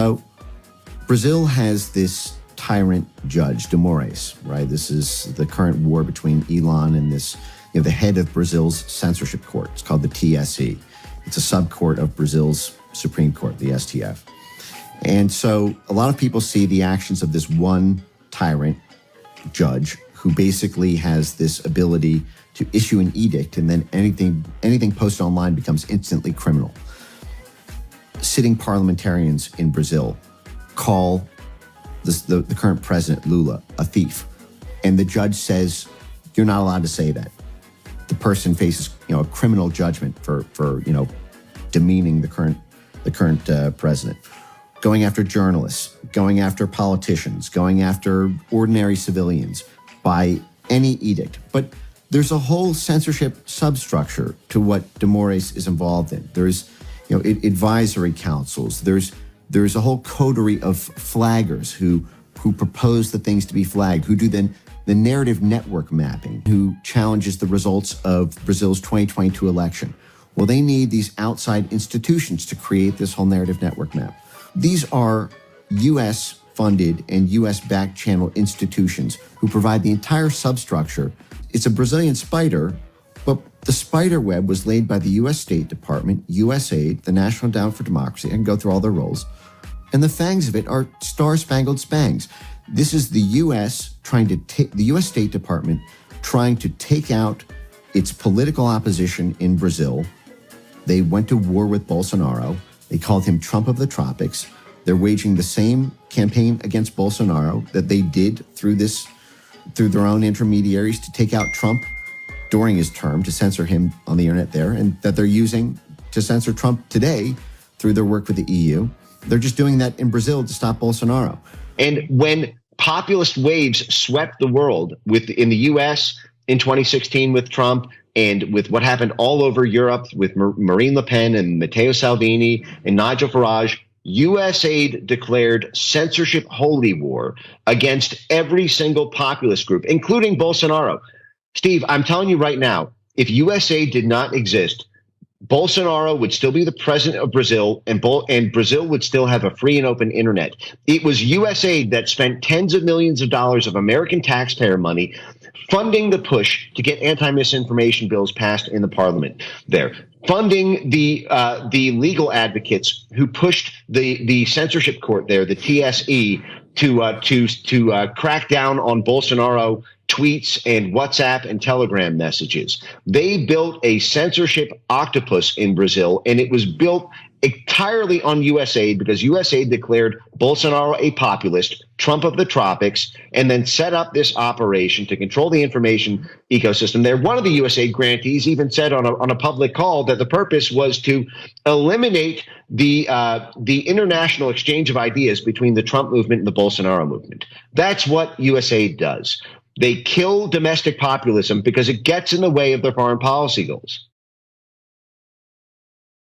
So Brazil has this tyrant judge, de Moraes, right? This is the current war between Elon and this, the head of Brazil's censorship court. It's called the TSE. It's a subcourt of Brazil's Supreme Court, the STF. And so a lot of people see the actions of this one tyrant judge who basically has this ability to issue an edict, and then anything posted online becomes instantly criminal. Sitting parliamentarians in Brazil call the current president, Lula, a thief. And the judge says, you're not allowed to say that. The person faces, a criminal judgment for demeaning the current president. Going after journalists, going after politicians, going after ordinary civilians by any edict. But there's a whole censorship substructure to what de Moraes is involved in. There's, advisory councils. There's a whole coterie of flaggers who propose the things to be flagged, who do then the narrative network mapping, who challenges the results of Brazil's 2022 election. Well, they need these outside institutions to create this whole narrative network map. These are U.S.-funded and U.S.-backed channel institutions who provide the entire substructure. It's a Brazilian spider, but the spider web was laid by the U.S. State Department, USAID, the National Endowment for Democracy. I can go through all their roles. And the fangs of it are star-spangled spangs. This is the U.S. the U.S. State Department trying to take out its political opposition in Brazil. They went to war with Bolsonaro. They called him Trump of the tropics. They're waging the same campaign against Bolsonaro that they did through their own intermediaries to take out Trump during his term, to censor him on the internet there, and that they're using to censor Trump today through their work with the EU. They're just doing that in Brazil to stop Bolsonaro. And when populist waves swept the world in the U.S. in 2016 with Trump, and with what happened all over Europe with Marine Le Pen and Matteo Salvini and Nigel Farage, USAID declared censorship holy war against every single populist group, including Bolsonaro. Steve, I'm telling you right now, if USAID did not exist, Bolsonaro would still be the president of Brazil, and Brazil would still have a free and open internet. It was USAID that spent tens of millions of dollars of American taxpayer money funding the push to get anti-misinformation bills passed in the parliament there, funding the legal advocates who pushed the censorship court there, the TSE, to crack down on Bolsonaro tweets and WhatsApp and Telegram messages. They built a censorship octopus in Brazil, and it was built entirely on USAID because USAID declared Bolsonaro a populist, Trump of the tropics, and then set up this operation to control the information ecosystem there. One of the USAID grantees even said on a public call that the purpose was to eliminate the international exchange of ideas between the Trump movement and the Bolsonaro movement. That's what USAID does. They kill domestic populism because it gets in the way of their foreign policy goals.